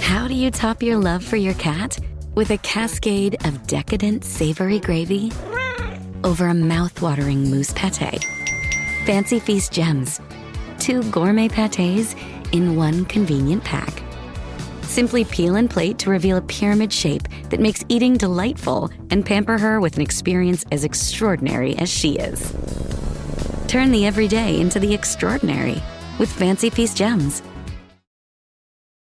How do you top your love for your cat? With a cascade of decadent savory gravy over a mouth-watering mousse pâté. Fancy Feast gems. 2 gourmet pâtés in one convenient pack. Simply peel and plate to reveal a pyramid shape that makes eating delightful and pamper her with an experience as extraordinary as she is. Turn the everyday into the extraordinary with Fancy Feast gems.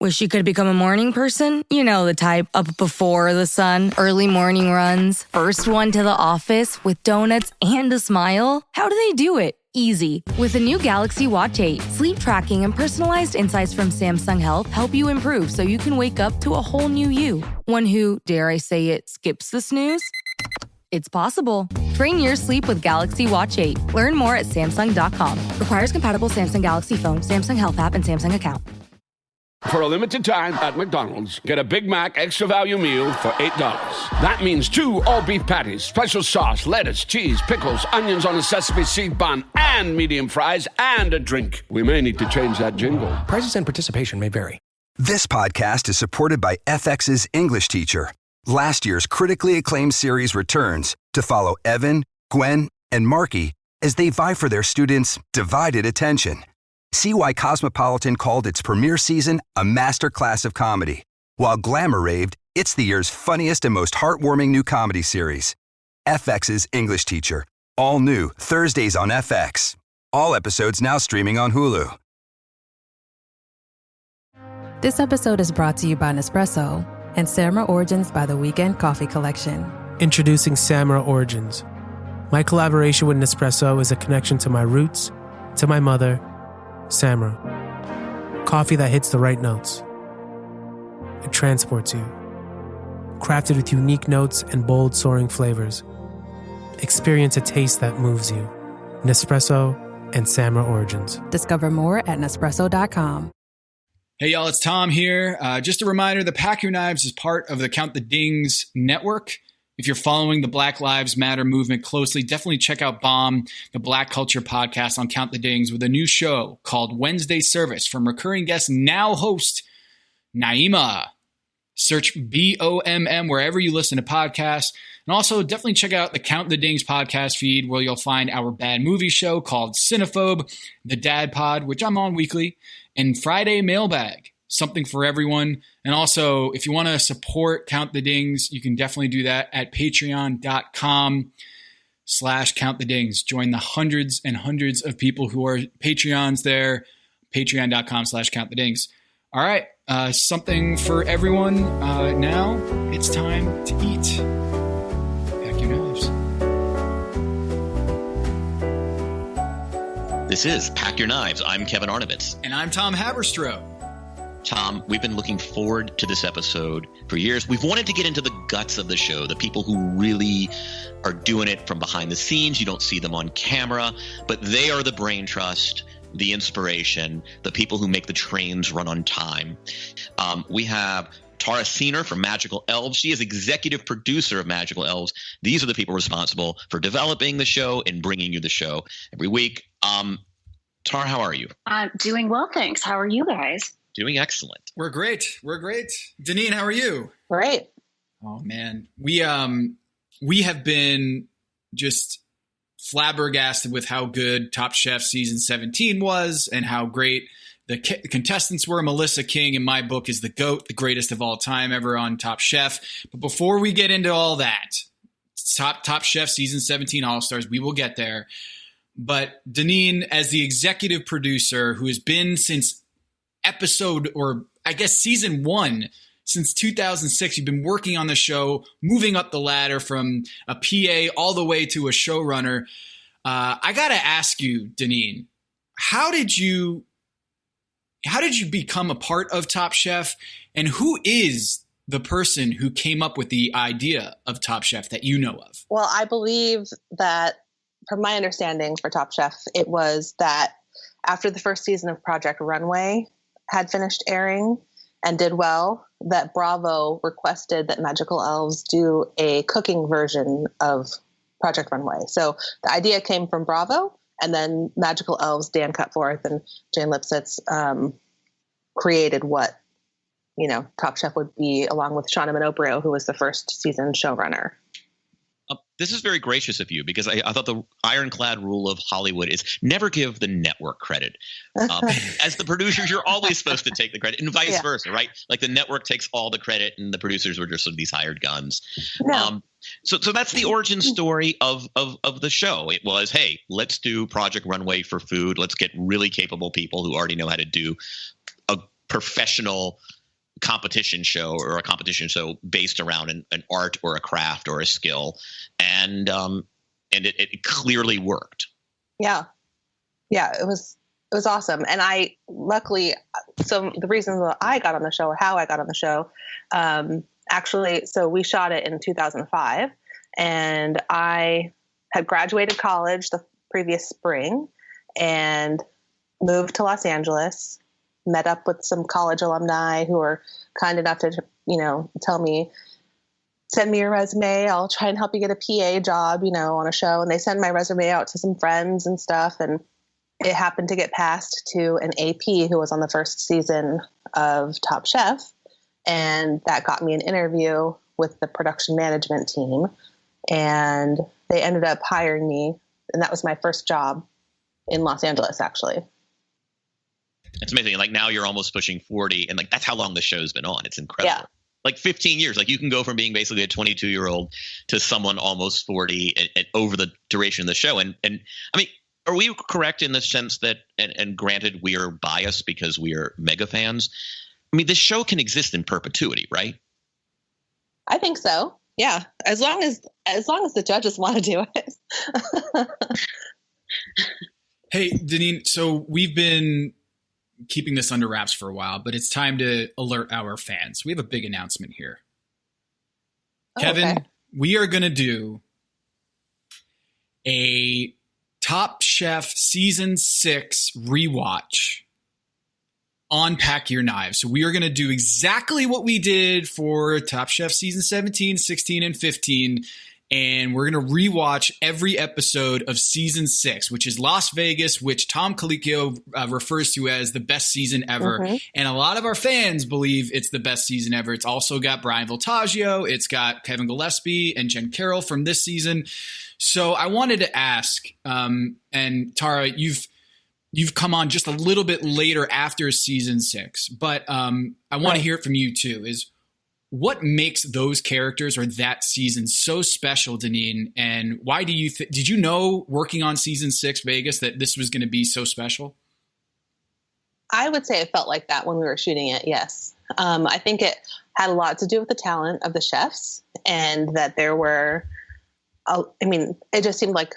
Wish you could become a morning person? You know the type, up before the sun, early morning runs, first one to the office with donuts and a smile. How do they do it? Easy. With the new Galaxy Watch 8, sleep tracking and personalized insights from Samsung Health help you improve so you can wake up to a whole new you. One who, dare I say it, skips the snooze? It's possible. Train your sleep with Galaxy Watch 8. Learn more at Samsung.com. Requires compatible Samsung Galaxy phone, Samsung Health app, and Samsung account. For a limited time at McDonald's, get a Big Mac extra value meal for $8. That means 2 all-beef patties, special sauce, lettuce, cheese, pickles, onions on a sesame seed bun, and medium fries, and a drink. We may need to change that jingle. Prices and participation may vary. This podcast is supported by FX's English Teacher. Last year's critically acclaimed series returns to follow Evan, Gwen, and Marky as they vie for their students' divided attention. See why Cosmopolitan called its premiere season a masterclass of comedy, while Glamour raved it's the year's funniest and most heartwarming new comedy series. FX's English Teacher, all new Thursdays on FX. All episodes now streaming on Hulu. This episode is brought to you by Nespresso and Seiner Origins by the Weekend Coffee Collection. Introducing Seiner Origins. My collaboration with Nespresso is a connection to my roots, to my mother, Seiner. Coffee that hits the right notes. It transports you. Crafted with unique notes and bold soaring flavors. Experience a taste that moves you. Nespresso and Seiner Origins. Discover more at Nespresso.com. Hey y'all, it's Tom here. Just a reminder, the Pack Your Knives is part of the Count the Dings network. If you're following the Black Lives Matter movement closely, definitely check out Bomb, the Black Culture podcast on Count the Dings, with a new show called Wednesday Service from recurring guest, now host, Naima. Search BOMM wherever you listen to podcasts. And also definitely check out the Count the Dings podcast feed, where you'll find our bad movie show called Cinephobe, the Dad Pod, which I'm on weekly, and Friday Mailbag. Something for everyone. And also, if you want to support Count the Dings, you can definitely do that at patreon.com/countthedings. Join the hundreds and hundreds of people who are Patreons there. Patreon.com/countthedings. All right. Something for everyone. Now it's time to eat. Pack your knives. This is Pack Your Knives. I'm Kevin Arnovitz. And I'm Tom Haberstroh. Tom, we've been looking forward to this episode for years. We've wanted to get into the guts of the show, the people who really are doing it from behind the scenes. You don't see them on camera, but they are the brain trust, the inspiration, the people who make the trains run on time. We have Tara Seiner from Magical Elves. She is executive producer of Magical Elves. These are the people responsible for developing the show and bringing you the show every week. Tara, how are you? I'm doing well, thanks. How are you guys? Doing excellent. We're great. Doneen, how are you? Great. Oh man, we have been just flabbergasted with how good Top Chef season 17 was, and how great the contestants were. Melissa King, in my book, is the GOAT, the greatest of all time ever on Top Chef. But before we get into all that, Top Chef season 17 All-Stars, we will get there. But Doneen, as the executive producer, who has been since episode, or I guess season 1, since 2006, you've been working on the show, moving up the ladder from a PA all the way to a showrunner. I got to ask you, Doneen, how did you become a part of Top Chef, and who is the person who came up with the idea of Top Chef that you know of? Well, I believe that, from my understanding for Top Chef, it was that after the first season of Project Runway had finished airing and did well, that Bravo requested that Magical Elves do a cooking version of Project Runway. So the idea came from Bravo, and then Magical Elves, Dan Cutforth and Jane Lipsitz created what Top Chef would be, along with Shauna Minoprio, who was the first season showrunner. This is very gracious of you, because I thought the ironclad rule of Hollywood is never give the network credit. As the producers, you're always supposed to take the credit, and vice versa, right? Like the network takes all the credit and the producers were just sort of these hired guns. No. So that's the origin story of the show. It was, hey, let's do Project Runway for food. Let's get really capable people who already know how to do a professional competition show, or a competition show based around an art or a craft or a skill. And it clearly worked. Yeah. It was awesome. And so the reason that I got on the show, or how I got on the show, actually, so we shot it in 2005, and I had graduated college the previous spring and moved to Los Angeles, met up with some college alumni who were kind enough to, tell me, send me your resume. I'll try and help you get a PA job, on a show. And they send my resume out to some friends and stuff. And it happened to get passed to an AP who was on the first season of Top Chef. And that got me an interview with the production management team. And they ended up hiring me. And that was my first job in Los Angeles, actually. It's amazing. Like now you're almost pushing 40, and like that's how long the show's been on. It's incredible. Yeah. Like 15 years. Like you can go from being basically a 22-year-old to someone almost 40 and over the duration of the show. And I mean, are we correct in the sense that, and granted we are biased because we are mega fans, I mean, this show can exist in perpetuity, right? I think so. Yeah. As long as the judges want to do it. Hey, Doneen, so we've been keeping this under wraps for a while, but it's time to alert our fans. We have a big announcement here. Kevin, okay. We are going to do a Top Chef Season 6 rewatch on Pack Your Knives. So we are going to do exactly what we did for Top Chef Season 17, 16, and 15. And we're going to rewatch every episode of Season 6, which is Las Vegas, which Tom Colicchio refers to as the best season ever. Mm-hmm. And a lot of our fans believe it's the best season ever. It's also got Brian Voltaggio. It's got Kevin Gillespie and Jen Carroll from this season. So I wanted to ask, and Tara, you've come on just a little bit later after Season 6, but I want to hear it from you too, is what makes those characters or that season so special, Doneen? And why do you did you know working on Season 6 Vegas that this was going to be so special? I would say it felt like that when we were shooting it. Yes. I think it had a lot to do with the talent of the chefs, and that there were, it just seemed like,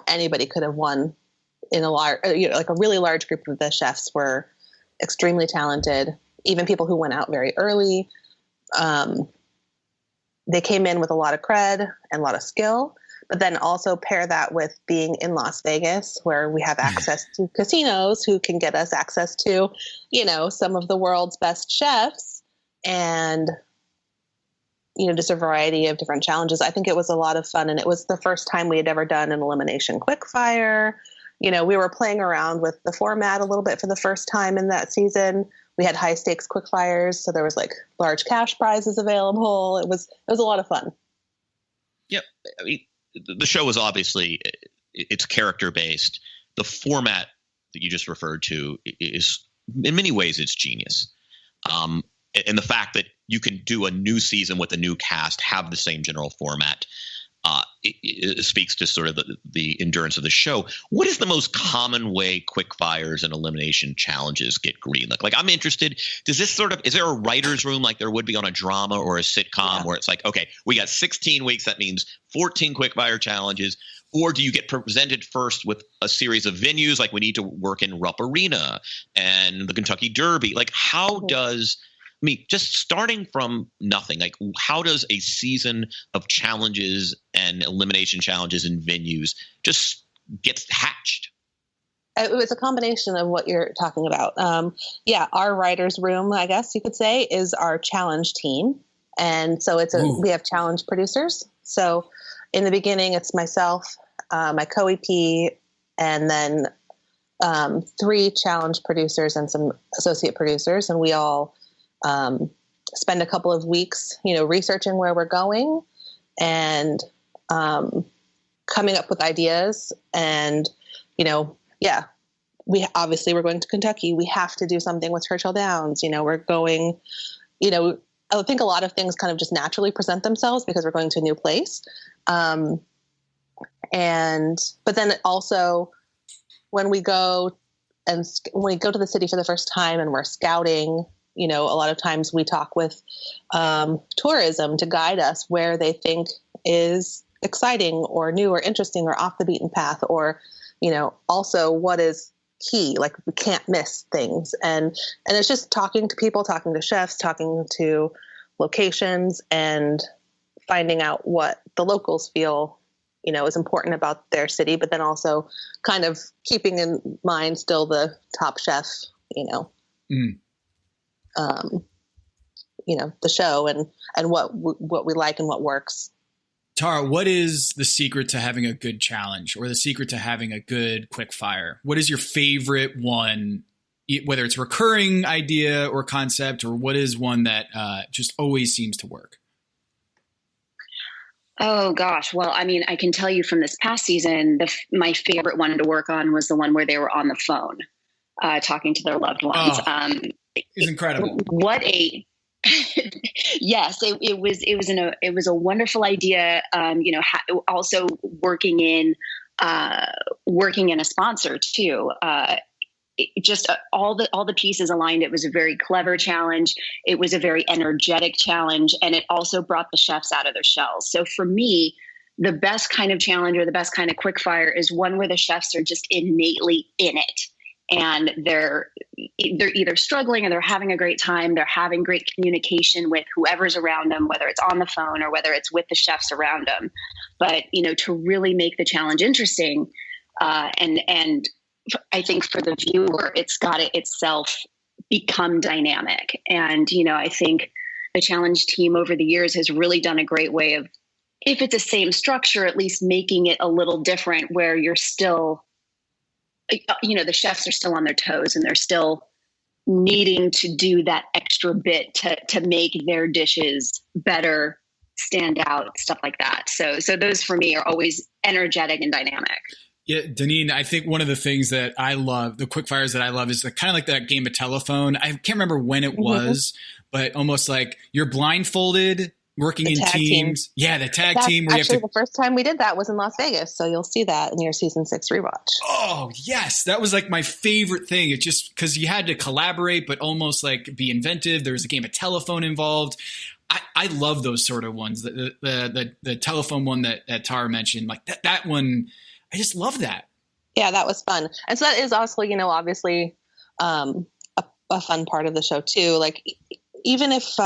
anybody could have won in a large, like a really large group of the chefs were extremely talented, even people who went out very early. They came in with a lot of cred and a lot of skill, but then also pair that with being in Las Vegas, where we have access to casinos who can get us access to, some of the world's best chefs, and, just a variety of different challenges. I think it was a lot of fun, and it was the first time we had ever done an elimination quickfire. We were playing around with the format a little bit for the first time in that season. We had high stakes quickfires, so there was like large cash prizes available. It was a lot of fun. Yeah, I mean, the show was obviously, it's character based. The format that you just referred to is, in many ways, it's genius. And the fact that you can do a new season with a new cast, have the same general format, it speaks to sort of the endurance of the show. What is the most common way quick fires and elimination challenges get greenlit? Like, I'm interested. Is there a writer's room like there would be on a drama or a sitcom where it's like, okay, we got 16 weeks. That means 14 quick fire challenges. Or do you get presented first with a series of venues? Like we need to work in Rupp Arena and the Kentucky Derby. Like how does, just starting from nothing, like how does a season of challenges and elimination challenges in venues just get hatched? It was a combination of what you're talking about. Our writer's room, I guess you could say, is our challenge team. And so we have challenge producers. So in the beginning, it's myself, my co-EP, and then 3 challenge producers and some associate producers. And we all spend a couple of weeks, researching where we're going and coming up with ideas. And, we're going to Kentucky. We have to do something with Churchill Downs. We're going, I think a lot of things kind of just naturally present themselves because we're going to a new place. But then also when we go to the city for the first time and we're scouting, a lot of times we talk with tourism to guide us where they think is exciting or new or interesting or off the beaten path, or, also what is key, like we can't miss things. And it's just talking to people, talking to chefs, talking to locations, and finding out what the locals feel, is important about their city, but then also kind of keeping in mind still the Top Chef, the show and what we like and what works. Tara, what is the secret to having a good challenge or the secret to having a good quick fire? What is your favorite one, whether it's recurring idea or concept, or what is one that just always seems to work? Oh, gosh. Well, I mean, I can tell you from this past season, my favorite one to work on was the one where they were on the phone talking to their loved ones. It's incredible. What a... Yes, it was a wonderful idea. Also working in a sponsor too. All the pieces aligned. It was a very clever challenge. It was a very energetic challenge, and it also brought the chefs out of their shells. So for me, the best kind of challenge or the best kind of quick fire is one where the chefs are just innately in it. And they're either struggling or they're having a great time. They're having great communication with whoever's around them, whether it's on the phone or whether it's with the chefs around them. But, to really make the challenge interesting. And I think for the viewer, it's got to itself become dynamic. And, I think the challenge team over the years has really done a great way of, if it's the same structure, at least making it a little different where you're still, the chefs are still on their toes and they're still needing to do that extra bit to make their dishes better, stand out, stuff like that. So those for me are always energetic and dynamic. Yeah, Doneen, I think one of the things that I love, the quick fires that I love, is kind of like that game of telephone. I can't remember when it was, but almost like you're blindfolded, working in teams. Yeah, the tag team. Where actually, the first time we did that was in Las Vegas, so you'll see that in your season 6 rewatch. Oh, yes. That was like my favorite thing. It's just because you had to collaborate, but almost like be inventive. There was a game of telephone involved. I love those sort of ones. The telephone one that Tara mentioned, like that one, I just love that. Yeah, that was fun. And so that is also, obviously a fun part of the show too. Like even if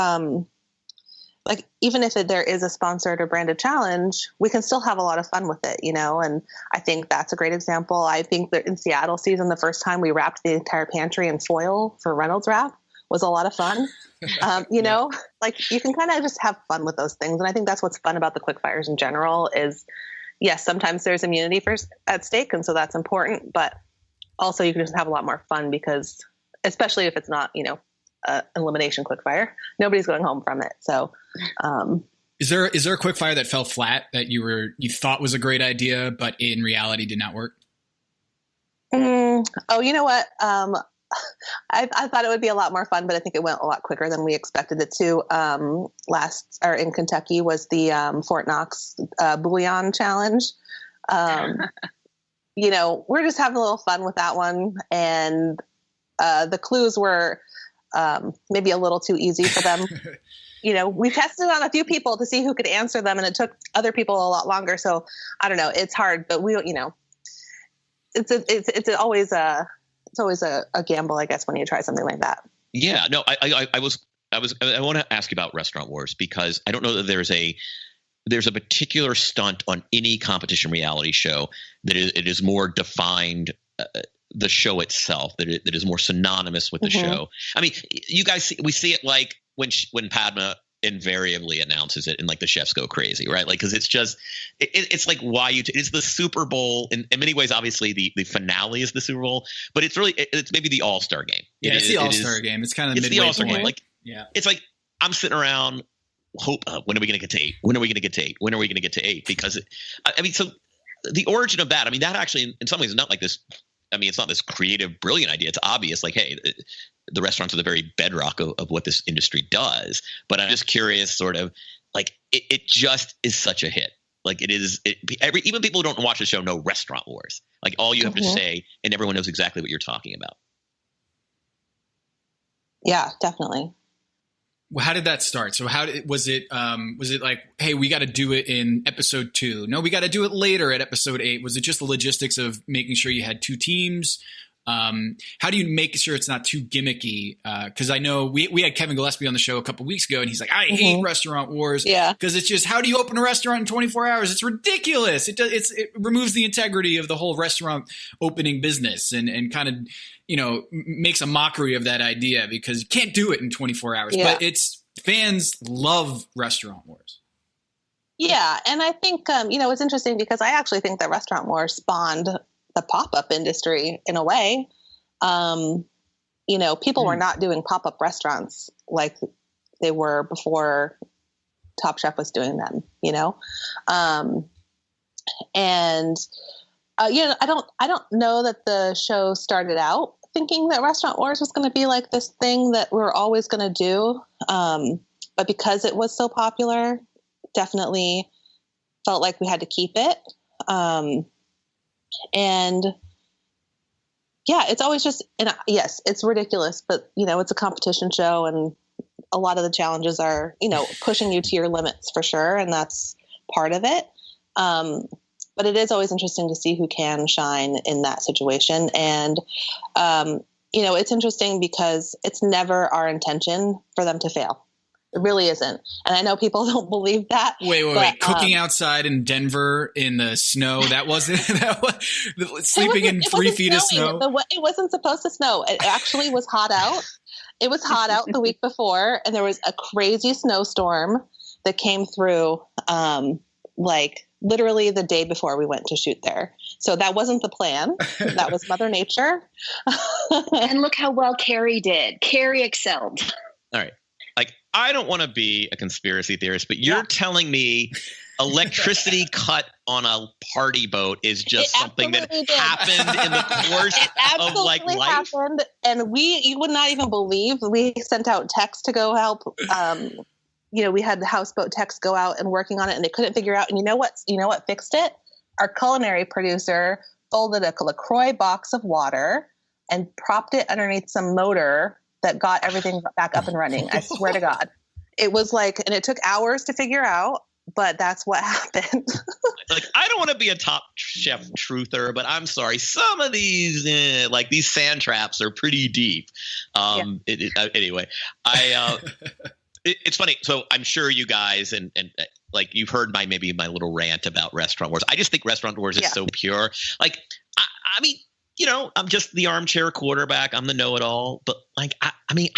there is a sponsored or branded challenge, we can still have a lot of fun with it, and I think that's a great example. I think that in Seattle season, the first time we wrapped the entire pantry in foil for Reynolds Wrap was a lot of fun. Like you can kind of just have fun with those things. And I think that's what's fun about the quick fires in general is, yes, sometimes there's immunity at stake. And so that's important, but also you can just have a lot more fun because especially if it's not, elimination quick fire, nobody's going home from it. So, is there a quick fire that fell flat that you thought was a great idea, but in reality did not work? Oh, you know what? I thought it would be a lot more fun, but I think it went a lot quicker than we expected it to. In Kentucky was the Fort Knox bouillon challenge. We're just having a little fun with that one, and the clues were maybe a little too easy for them. We tested on a few people to see who could answer them, and it took other people a lot longer. So I don't know, it's hard, but it's always a gamble, I guess, when you try something like that. Yeah, no, I want to ask you about Restaurant Wars because I don't know that there's a particular stunt on any competition reality show that it is more defined the show itself, that is more synonymous with the show. I mean, you guys we see it like when Padma invariably announces it and like the chefs go crazy, right? Like, cause it's just, it's like why it's the Super Bowl in many ways. Obviously the finale is the Super Bowl, but it's maybe the All-Star game. Yeah, it's the All-Star game. It's kind of the All-Star game. Like, yeah, it's like I'm sitting around, when are we going to get to 8? When are we going to get to 8? When are we going to get to 8? Because so the origin of that, I mean, that actually in some ways is not like this. I mean, it's not this creative, brilliant idea. It's obvious, like, hey, the restaurants are the very bedrock of what this industry does. But I'm just curious, sort of, like, it just is such a hit. Like, it is. Even people who don't watch the show know Restaurant Wars. Like, all you have to say, and everyone knows exactly what you're talking about. Yeah, definitely. Well, how did that start? So was it like, hey, we got to do it in episode 2? No, we got to do it later at episode 8. Was it just the logistics of making sure you had 2 teams? How do you make sure it's not too gimmicky? Because I know we had Kevin Gillespie on the show a couple weeks ago, and he's like, I hate Restaurant Wars. Yeah, because it's just, how do you open a restaurant in 24 hours? It's ridiculous. It removes the integrity of the whole restaurant opening business, and kind of, makes a mockery of that idea, because you can't do it in 24 hours. Yeah. But fans love Restaurant Wars. Yeah, and I think it's interesting because I actually think that Restaurant Wars spawned the pop-up industry in a way. People were not doing pop-up restaurants like they were before Top Chef was doing them, I don't know that the show started out thinking that Restaurant Wars was going to be like this thing that we're always going to do. But because it was so popular, definitely felt like we had to keep it. And yeah, it's always just, yes, it's ridiculous, but it's a competition show, and a lot of the challenges are, pushing you to your limits for sure. And that's part of it. But it is always interesting to see who can shine in that situation. And, it's interesting because it's never our intention for them to fail. It really isn't. And I know people don't believe that. Wait. Cooking outside in Denver in the snow, that wasn't sleeping in 3 feet of snow. It wasn't supposed to snow. It actually was hot out. It was hot out the week before, and there was a crazy snowstorm that came through literally the day before we went to shoot there. So that wasn't the plan. That was Mother Nature. And look how well Carrie did. Carrie excelled. All right. Like, I don't want to be a conspiracy theorist, but you're telling me electricity cut on a party boat is just something that happened in the course of life. Happened, and you would not even believe, we sent out techs to go help. We had the houseboat techs go out and working on it, and they couldn't figure out. And you know what fixed it? Our culinary producer folded a LaCroix box of water and propped it underneath some motor that got everything back up and running. I swear to God. It was and it took hours to figure out, but that's what happened. I don't want to be a Top Chef truther, but I'm sorry. Some of these, these sand traps are pretty deep. Anyway, it's funny. So I'm sure you guys and you've heard my little rant about Restaurant Wars. I just think Restaurant Wars is so pure. I mean, I'm just the armchair quarterback. I'm the know-it-all. But I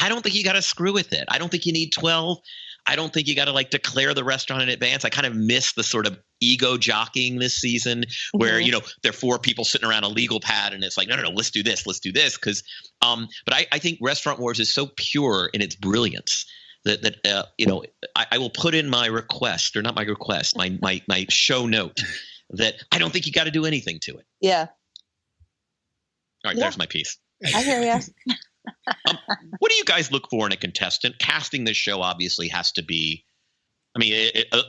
don't think you got to screw with it. I don't think you need 12. I don't think you got to declare the restaurant in advance. I kind of miss the sort of ego jockeying this season where, there are 4 people sitting around a legal pad and it's like, no, let's do this. Cause, but I think Restaurant Wars is so pure in its brilliance that I will put in my request, or not my request, my show note that I don't think you got to do anything to it. Yeah. All right, there's my piece. I hear you. What do you guys look for in a contestant? Casting this show obviously has to be,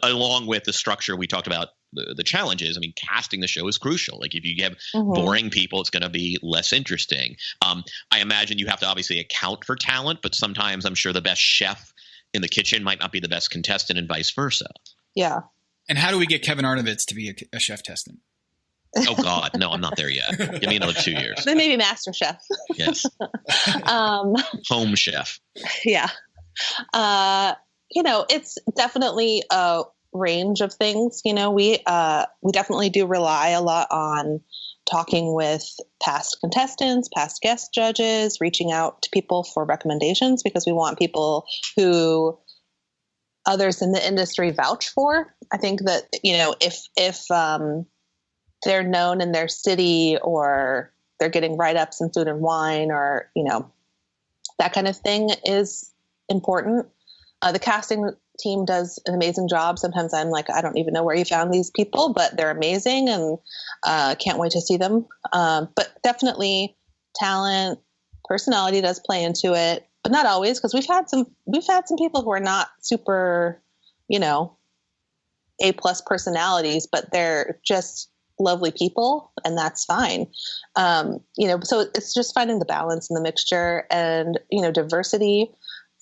along with the structure we talked about, the challenges. Casting the show is crucial. If you have boring people, it's going to be less interesting. I imagine you have to obviously account for talent, but sometimes I'm sure the best chef in the kitchen might not be the best contestant and vice versa. Yeah. And how do we get Kevin Arnovitz to be a chef testant? Oh God, no, I'm not there yet. Give me another 2 years. Then maybe Master Chef. Yes. Home chef. Yeah. It's definitely a range of things. We definitely do rely a lot on talking with past contestants, past guest judges, reaching out to people for recommendations, because we want people who others in the industry vouch for. I think that, if they're known in their city, or they're getting write-ups in Food and Wine, or, that kind of thing is important. The casting team does an amazing job. Sometimes I'm like, I don't even know where you found these people, but they're amazing, and can't wait to see them. But definitely talent, personality does play into it, but not always, because we've had some people who are not super, A+ personalities, but they're just lovely people, and that's fine. So it's just finding the balance and the mixture, and diversity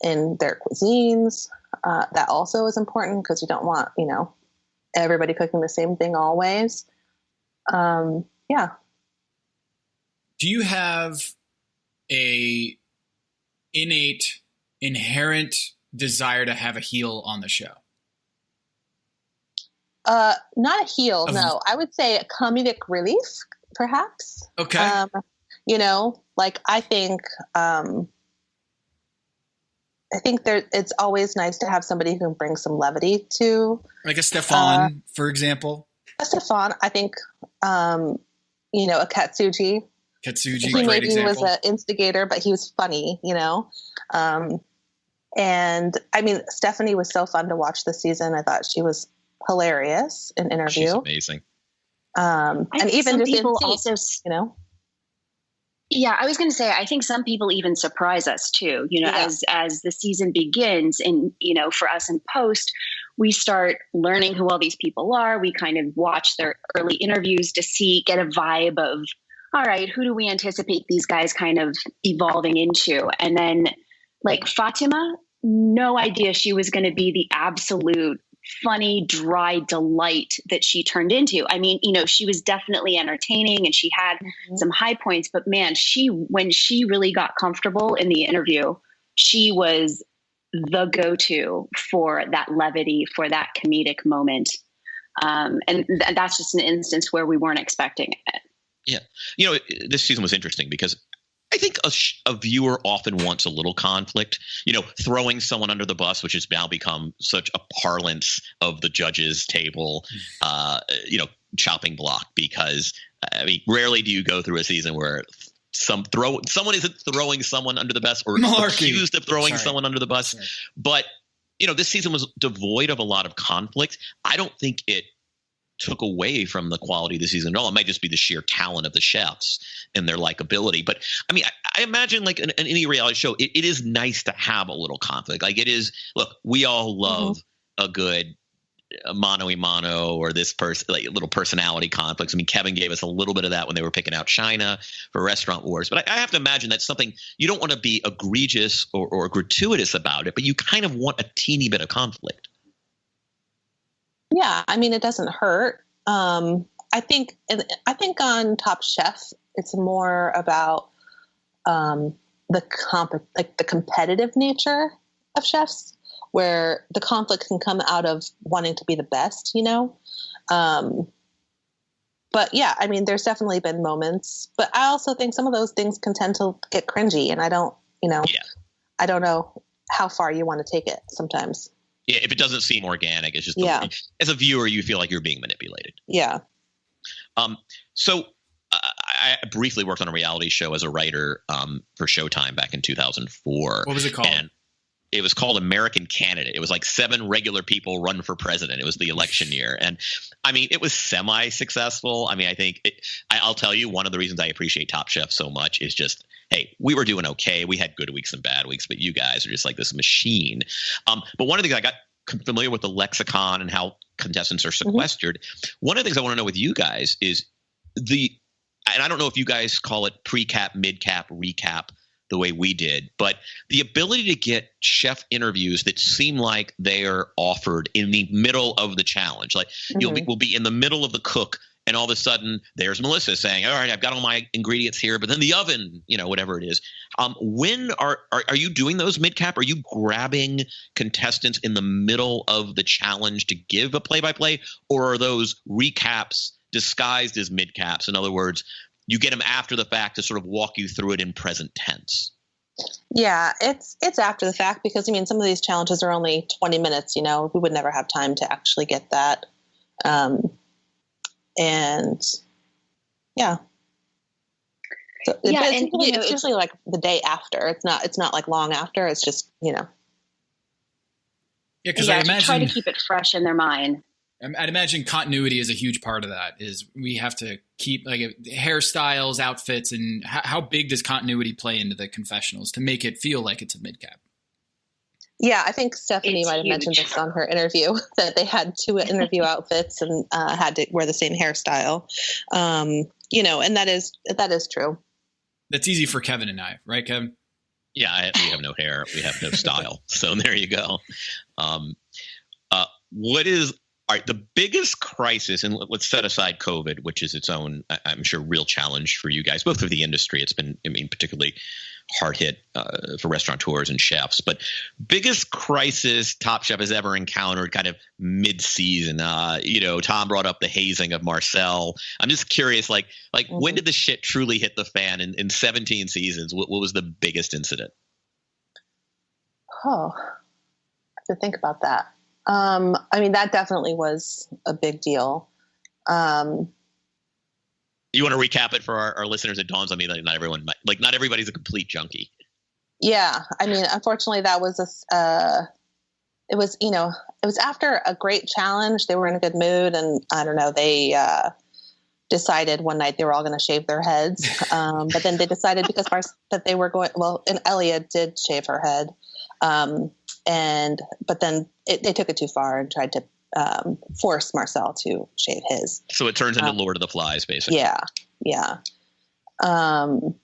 in their cuisines. That also is important, because you don't want everybody cooking the same thing always. Yeah. Do you have a innate, inherent desire to have a heel on the show? Not a heel, no. I would say a comedic relief, perhaps. Okay. I think it's always nice to have somebody who can bring some levity to, like a Stefan, for example. A Stefan, I think, a Katsuji. Katsuji, he great maybe example. was an instigator, but he was funny, and I mean, Stephanie was so fun to watch this season. I thought she was hilarious in interview. She's amazing. And even just people in also, Yeah, I was going to say, I think some people even surprise us too, as the season begins, and, for us in post, we start learning who all these people are. We kind of watch their early interviews to get a vibe of, all right, who do we anticipate these guys kind of evolving into? And then like Fatima, no idea she was going to be the absolute funny, dry delight that she turned into. I mean, she was definitely entertaining and she had some high points, but man, when she really got comfortable in the interview, she was the go-to for that levity, for that comedic moment. And that's just an instance where we weren't expecting it. Yeah. This season was interesting because I think a viewer often wants a little conflict, throwing someone under the bus, which has now become such a parlance of the judges' table, chopping block, because rarely do you go through a season where someone isn't throwing someone under the bus or accused of throwing someone under the bus. Sorry. But, this season was devoid of a lot of conflict. I don't think it took away from the quality of the season at all. It might just be the sheer talent of the chefs and their likability. But I imagine like in any reality show, it is nice to have a little conflict. Like it is, look, we all love a good mano a mano or this person, like little personality conflicts. Kevin gave us a little bit of that when they were picking out China for Restaurant Wars. But I have to imagine that's something you don't want to be egregious or gratuitous about it, but you kind of want a teeny bit of conflict. Yeah, it doesn't hurt. I think on Top Chef, it's more about the competitive nature of chefs, where the conflict can come out of wanting to be the best, But yeah, there's definitely been moments, but I also think some of those things can tend to get cringy, and I don't know how far you want to take it sometimes. Yeah, if it doesn't seem organic, it's just as a viewer, you feel like you're being manipulated. Yeah. So I briefly worked on a reality show as a writer for Showtime back in 2004. What was it called? And it was called American Candidate. It was like 7 regular people run for president. It was the election year. And it was semi-successful. I think I'll tell you, one of the reasons I appreciate Top Chef so much is just, hey, we were doing okay. We had good weeks and bad weeks, but you guys are just like this machine. But one of the things I got familiar with the lexicon and how contestants are sequestered. One of the things I want to know with you guys is and I don't know if you guys call it pre-cap, mid-cap, recap the way we did, but the ability to get chef interviews that seem like they are offered in the middle of the challenge. Like we'll be in the middle of the cook, and all of a sudden there's Melissa saying, all right, I've got all my ingredients here, but then the oven, whatever it is. When are you doing those mid-cap? Are you grabbing contestants in the middle of the challenge to give a play-by-play, or are those recaps disguised as mid-caps? In other words, you get them after the fact to sort of walk you through it in present tense. Yeah, it's after the fact, because some of these challenges are only 20 minutes, we would never have time to actually get that. And yeah. So it's usually like the day after. It's not like long after. It's just, Yeah, because I imagine try to keep it fresh in their mind. I'd imagine continuity is a huge part of that. Is we have to keep like hairstyles, outfits, and how big does continuity play into the confessionals to make it feel like it's a mid-cap? Yeah, I think Stephanie might have mentioned this on her interview that they had 2 interview outfits and had to wear the same hairstyle. And that is true. That's easy for Kevin and I, right, Kevin? Yeah, we have no hair. We have no style. So there you go. What is the biggest crisis, and let's set aside COVID, which is its own, I'm sure, real challenge for you guys, both for the industry. It's been, particularly hard hit for restaurateurs and chefs. But biggest crisis Top Chef has ever encountered kind of mid-season. Tom brought up the hazing of Marcel. I'm just curious, when did the shit truly hit the fan in 17 seasons? What was the biggest incident? Oh, I have to think about that. That definitely was a big deal. You want to recap it for our listeners? It dawns on me that not everybody's a complete junkie. Yeah. Unfortunately that was it was after a great challenge. They were in a good mood, and I don't know, they, decided one night they were all going to shave their heads. But then they decided that they were going, and Elliot did shave her head. But then they took it too far and tried to force Marcel to shave his. So it turns into Lord of the Flies, basically. Yeah. Hello,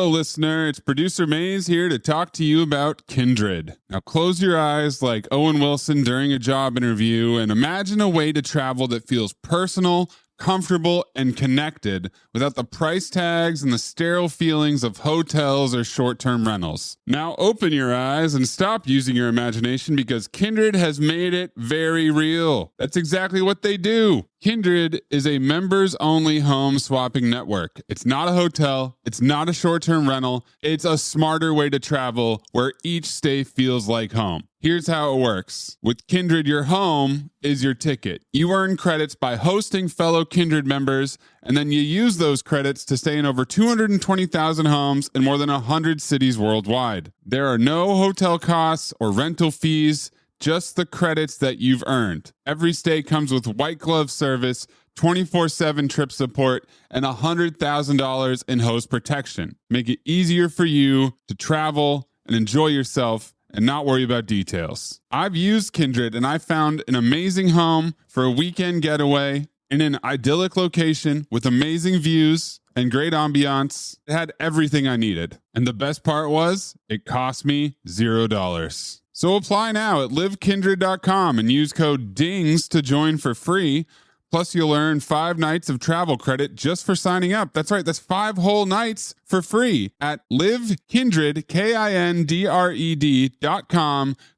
listener. It's producer Maze here to talk to you about Kindred. Now close your eyes like Owen Wilson during a job interview and imagine a way to travel that feels personal, comfortable, and connected without the price tags and the sterile feelings of hotels or short-term rentals. Now open your eyes and stop using your imagination because Kindred has made it very real. That's exactly what they do. Kindred is a members-only home swapping network. It's not a hotel. It's not a short-term rental. It's a smarter way to travel where each stay feels like home. Here's how it works. With Kindred, your home is your ticket. You earn credits by hosting fellow Kindred members, and then you use those credits to stay in over 220,000 homes in more than 100 cities worldwide. There are no hotel costs or rental fees, just the credits that you've earned. Every stay comes with white glove service, 24/7 trip support, and $100,000 in host protection. Make it easier for you to travel and enjoy yourself and not worry about details. I've used Kindred and I found an amazing home for a weekend getaway in an idyllic location with amazing views and great ambiance. It had everything I needed. And the best part was, it cost me $0. So apply now at livekindred.com and use code DINGS to join for free. Plus, you'll earn 5 nights of travel credit just for signing up. That's right, that's 5 whole nights for free at livekindred, KINDRED.com,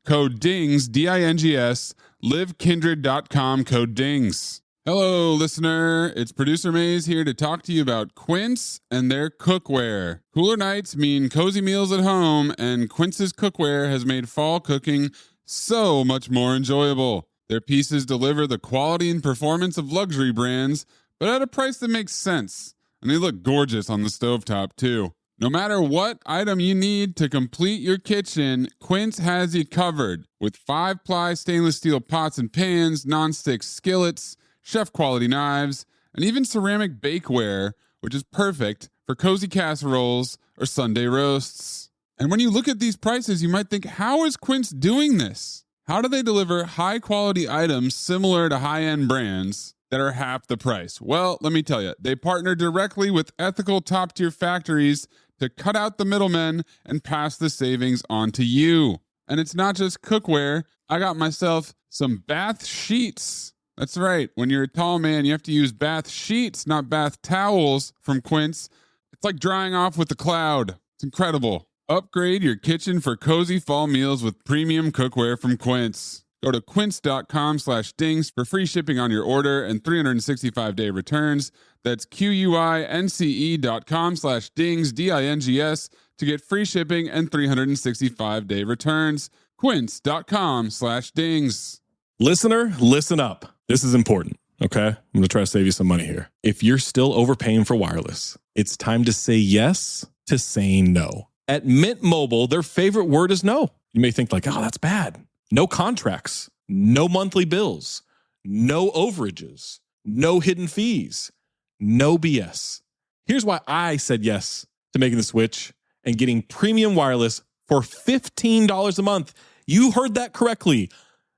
code DINGS, DINGS, livekindred.com, code DINGS. Hello, listener. It's producer Maze here to talk to you about Quince and their cookware. Cooler nights mean cozy meals at home, and Quince's cookware has made fall cooking so much more enjoyable. Their pieces deliver the quality and performance of luxury brands, but at a price that makes sense. And they look gorgeous on the stovetop, too. No matter what item you need to complete your kitchen, Quince has you covered. With 5-ply stainless steel pots and pans, nonstick skillets, chef-quality knives, and even ceramic bakeware, which is perfect for cozy casseroles or Sunday roasts. And when you look at these prices, you might think, how is Quince doing this? How do they deliver high-quality items similar to high-end brands that are half the price? Well, let me tell you, they partner directly with ethical top-tier factories to cut out the middlemen and pass the savings on to you. And it's not just cookware. I got myself some bath sheets. That's right. When you're a tall man, you have to use bath sheets, not bath towels from Quince. It's like drying off with the cloud. It's incredible. Upgrade your kitchen for cozy fall meals with premium cookware from Quince. Go to quince.com/dings for free shipping on your order and 365-day returns. That's QUINCE.com/dings, DINGS, to get free shipping and 365-day returns. Quince.com/dings. Listener, listen up. This is important, okay? I'm going to try to save you some money here. If you're still overpaying for wireless, it's time to say yes to saying no. At Mint Mobile, their favorite word is no. You may think like, oh, that's bad. No contracts, no monthly bills, no overages, no hidden fees, no BS. Here's why I said yes to making the switch and getting premium wireless for $15 a month. You heard that correctly.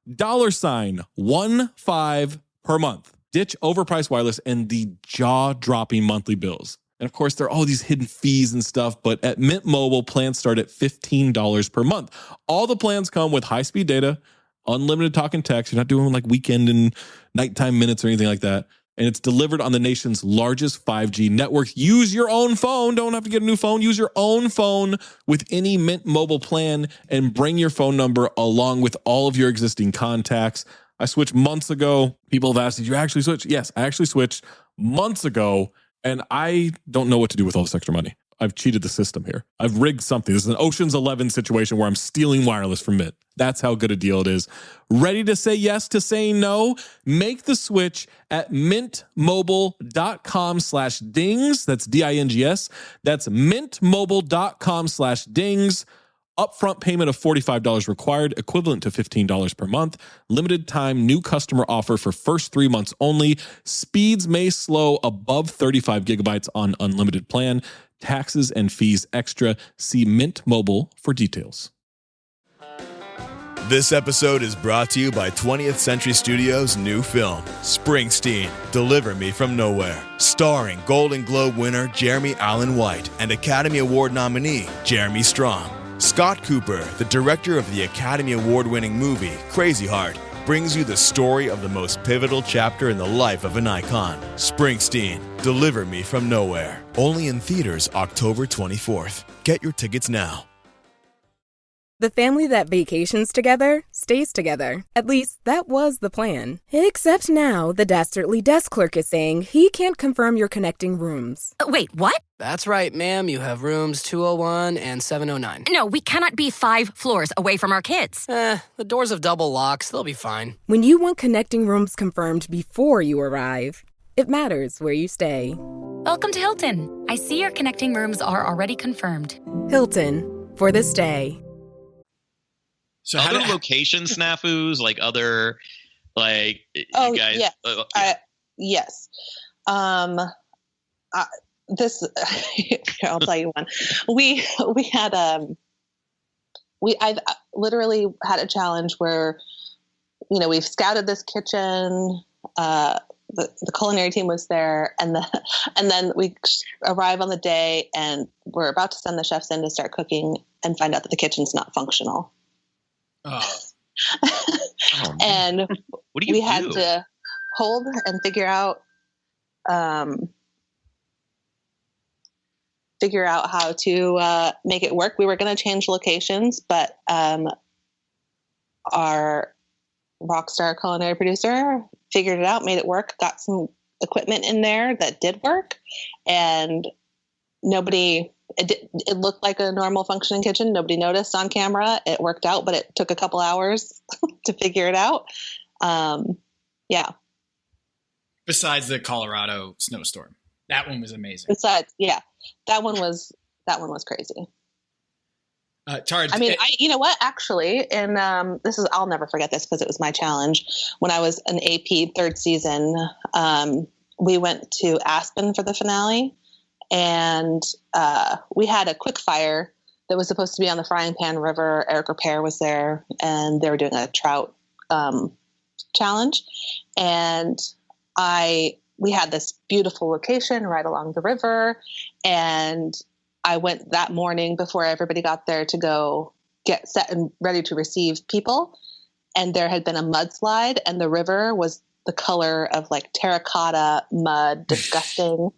$15 per month. Ditch overpriced wireless and the jaw-dropping monthly bills. And of course, there are all these hidden fees and stuff, but at Mint Mobile, plans start at $15 per month. All the plans come with high-speed data, unlimited talk and text. You're not doing like weekend and nighttime minutes or anything like that. And it's delivered on the nation's largest 5G network. Use your own phone. Don't have to get a new phone. Use your own phone with any Mint Mobile plan and bring your phone number along with all of your existing contacts. I switched months ago. People have asked, did you actually switch? Yes, I actually switched months ago, and I don't know what to do with all this extra money. I've cheated the system here. I've rigged something. This is an Ocean's 11 situation where I'm stealing wireless from Mint. That's how good a deal it is. Ready to say yes to saying no? Make the switch at mintmobile.com/dings. That's DINGS. That's mintmobile.com/dings. Upfront payment of $45 required, equivalent to $15 per month. Limited time new customer offer for first 3 months only. Speeds may slow above 35 gigabytes on unlimited plan. Taxes and fees extra. See Mint Mobile for details. This episode is brought to you by 20th Century Studios' new film, Springsteen, Deliver Me From Nowhere, starring Golden Globe winner Jeremy Allen White and Academy Award nominee Jeremy Strong. Scott Cooper, the director of the Academy Award-winning movie Crazy Heart, brings you the story of the most pivotal chapter in the life of an icon. Springsteen, Deliver Me From Nowhere. Only in theaters October 24th. Get your tickets now. The family that vacations together stays together. At least that was the plan. Except now the dastardly desk clerk is saying he can't confirm your connecting rooms. Wait, what? That's right, ma'am. You have rooms 201 and 709. No, we cannot be 5 floors away from our kids. The doors have double locks. They'll be fine. When you want connecting rooms confirmed before you arrive, it matters where you stay. Welcome to Hilton. I see your connecting rooms are already confirmed. Hilton, for the stay. So other location snafus, like other, like you guys. Yeah. Yes. This here, I'll tell you one. I've literally had a challenge where, we've scouted this kitchen. The culinary team was there, and then we arrive on the day, and we're about to send the chefs in to start cooking, and find out that the kitchen's not functional. Oh. And what do you we had to hold and figure out how to make it work. We were going to change locations, but our rock star culinary producer figured it out, made it work, got some equipment in there that did work, and it looked like a normal functioning kitchen. Nobody noticed on camera. It worked out, but it took a couple hours to figure it out. Yeah. Besides the Colorado snowstorm, that one was amazing. That one was crazy. Tara, you know what? Actually, and I'll never forget this because it was my challenge. When I was an AP third season, we went to Aspen for the finale. And we had a quick fire that was supposed to be on the Frying Pan River. Eric Repair was there, and they were doing a trout challenge. And we had this beautiful location right along the river. And I went that morning before everybody got there to go get set and ready to receive people. And there had been a mudslide, and the river was the color of like terracotta mud, disgusting.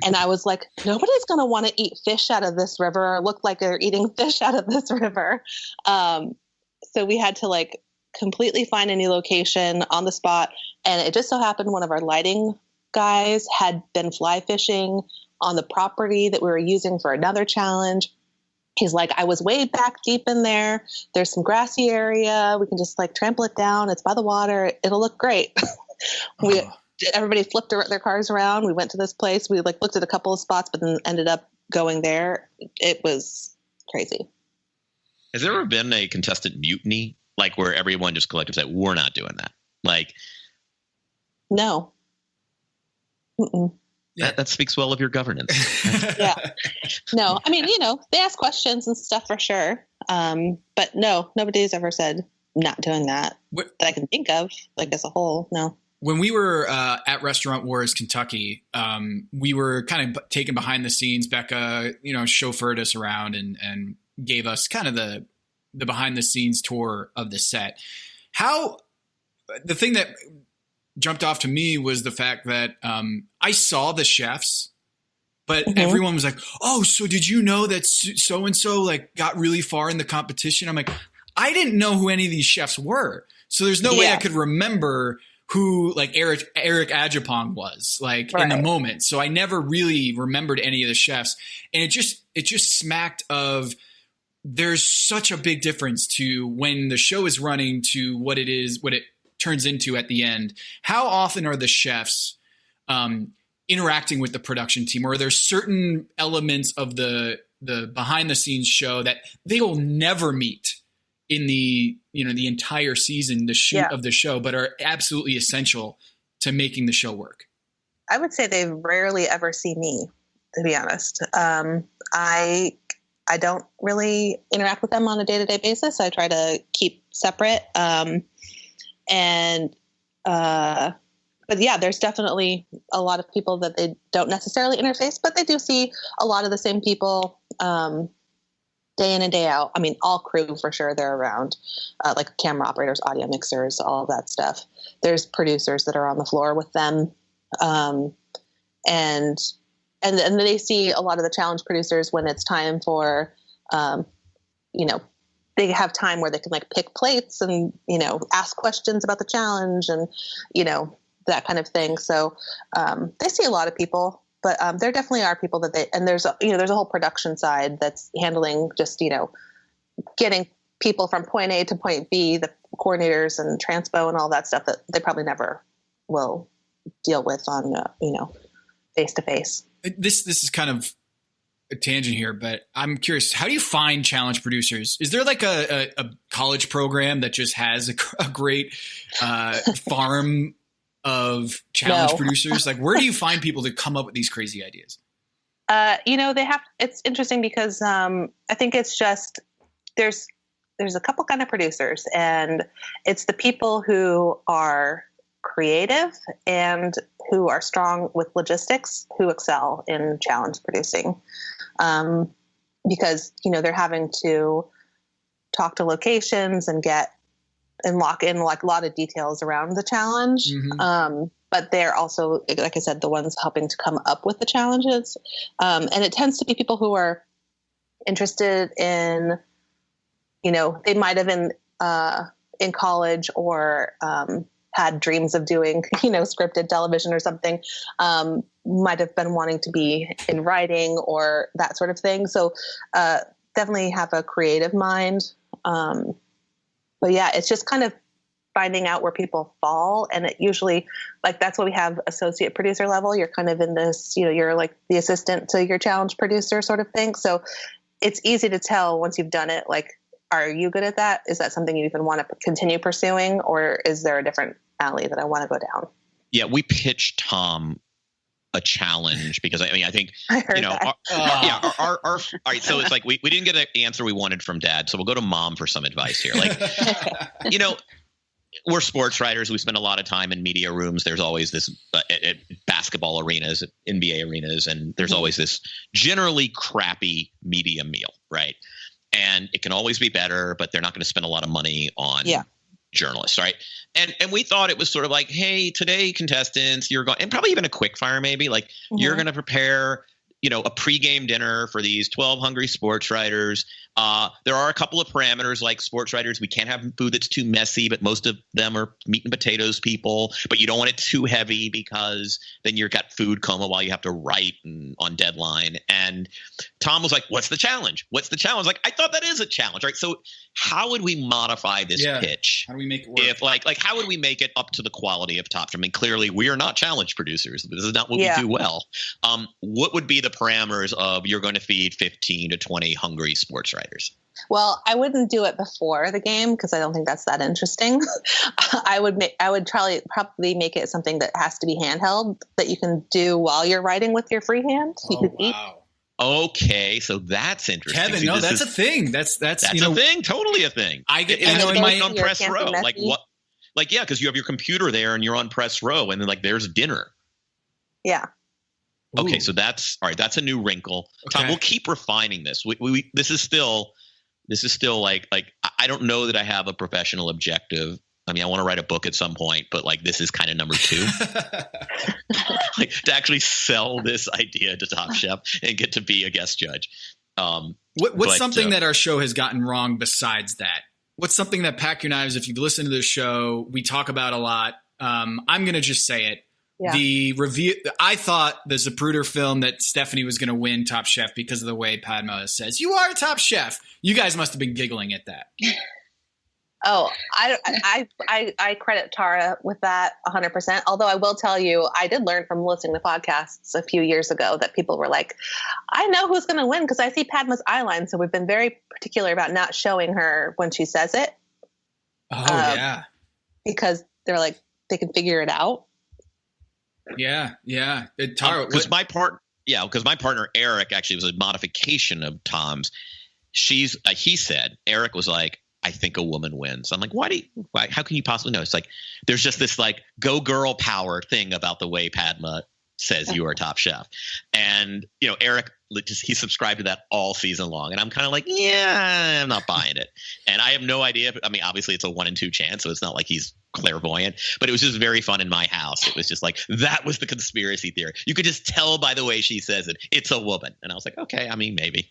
And I was like, nobody's going to want to eat fish out of this river or look like they're eating fish out of this river. So we had to like completely find a new location on the spot. And it just so happened one of our lighting guys had been fly fishing on the property that we were using for another challenge. He's like, I was way back deep in there. There's some grassy area. We can just like trample it down. It's by the water. It'll look great. Everybody flipped their cars around. We went to this place. We like looked at a couple of spots, but then ended up going there. It was crazy. Has there ever been a contestant mutiny Like where everyone just collectively said, we're not doing that. Like, no. That speaks well of your governance. Yeah. No, I mean, they ask questions and stuff for sure. But no, nobody's ever said not doing that that I can think of, like as a whole. No. When we were at Restaurant Wars, Kentucky, we were kind of taken behind the scenes. Becca, chauffeured us around and gave us kind of the behind the scenes tour of the set. The thing that jumped off to me was the fact that I saw the chefs, but everyone was like, "Oh, so did you know that so and so like got really far in the competition?" I'm like, I didn't know who any of these chefs were, so there's no way I could remember who like Eric Ajapong was like in the moment. So I never really remembered any of the chefs, and it just smacked of there's such a big difference to when the show is running to what it turns into at the end. How often are the chefs interacting with the production team, or are there certain elements of the behind the scenes show that they will never meet in the entire season, the shoot of the show, but are absolutely essential to making the show work? I would say they rarely ever see me, to be honest. I don't really interact with them on a day-to-day basis. I try to keep separate. But yeah, there's definitely a lot of people that they don't necessarily interface, but they do see a lot of the same people day in and day out. I mean, all crew for sure, they're around, like camera operators, audio mixers, all of that stuff. There's producers that are on the floor with them. And they see a lot of the challenge producers when it's time for, they have time where they can like pick plates and, ask questions about the challenge and, that kind of thing. So they see a lot of people, but there definitely are people and there's a whole production side that's handling just, getting people from point A to point B, the coordinators and transpo and all that stuff that they probably never will deal with on, face to face. This is kind of a tangent here, but I'm curious, how do you find challenge producers? Is there like a college program that just has a great farm of challenge producers? Like, where do you find people to come up with these crazy ideas? It's interesting because I think it's just, there's a couple kind of producers, and it's the people who are creative and who are strong with logistics who excel in challenge producing. Because, they're having to talk to locations and lock in like a lot of details around the challenge. But they're also, like I said, the ones helping to come up with the challenges. And it tends to be people who are interested in, they might have been in college or had dreams of doing, scripted television or something, might have been wanting to be in writing or that sort of thing. So definitely have a creative mind. But yeah, it's just kind of finding out where people fall. And it usually, like, that's why we have associate producer level. You're kind of in this, you're like the assistant to your challenge producer sort of thing. So it's easy to tell once you've done it, like, are you good at that? Is that something you even want to continue pursuing? Or is there a different alley that I want to go down? Yeah, we pitched Tom a challenge because I think I heard that. All right. So it's like we didn't get the answer we wanted from Dad, so we'll go to Mom for some advice here. Like, we're sports writers. We spend a lot of time in media rooms. There's always this at basketball arenas, at NBA arenas, and there's always this generally crappy media meal, right? And it can always be better, but they're not going to spend a lot of money on journalists, right? And we thought it was sort of like, hey, today contestants, you're going, and probably even a quick fire maybe, like you're going to prepare, a pregame dinner for these 12 hungry sports writers. There are a couple of parameters, like sports writers. We can't have food that's too messy, but most of them are meat and potatoes people. But you don't want it too heavy because then you've got food coma while you have to write and on deadline. And Tom was like, what's the challenge? What's the challenge? Like, I thought that is a challenge, right? So how would we modify this pitch? How do we make it work? If like how would we make it up to the quality of Top? I mean, clearly we are not challenge producers. This is not what we do well. What would be the parameters of you're going to feed 15 to 20 hungry sports writers? Well, I wouldn't do it before the game because I don't think that's that interesting. I would probably make it something that has to be handheld that you can do while you're writing with your free hand. You could eat. Okay, so that's interesting. Kevin, See, no, that's a thing. That's a thing. Totally a thing. I get on press row. Like what? Like yeah, because you have your computer there and you're on press row, and then like there's dinner. Yeah. Okay, so that's all right. That's a new wrinkle. Okay. Tom, we'll keep refining this. We this is still like I don't know that I have a professional objective. I mean, I want to write a book at some point, but like this is kind of number 2. Like to actually sell this idea to Top Chef and get to be a guest judge. What's something that our show has gotten wrong besides that? What's something that Pack Your Knives, if you listen to the show, we talk about a lot. I'm going to just say it. Yeah. The review, I thought the Zapruder film that Stephanie was going to win Top Chef because of the way Padma says, "You are Top Chef." You guys must have been giggling at that. Oh, I credit Tara with that 100%. Although I will tell you, I did learn from listening to podcasts a few years ago that people were like, I know who's going to win because I see Padma's eyeline. So we've been very particular about not showing her when she says it. Oh, yeah. Because they're like, they can figure it out. Yeah. Tara, because my partner Eric actually was a modification of Tom's. He said Eric was like, I think a woman wins. I'm like, how can you possibly know? It's like there's just this like go girl power thing about the way Padma says you are Top Chef, and Eric he subscribed to that all season long, and I'm kind of like, yeah, I'm not buying it, and I have no idea. I mean, obviously it's a 1 in 2 chance, so it's not like he's clairvoyant, but it was just very fun in my house. It was just like that was the conspiracy theory. You could just tell by the way she says it, it's a woman, and I was like, okay, I mean, maybe.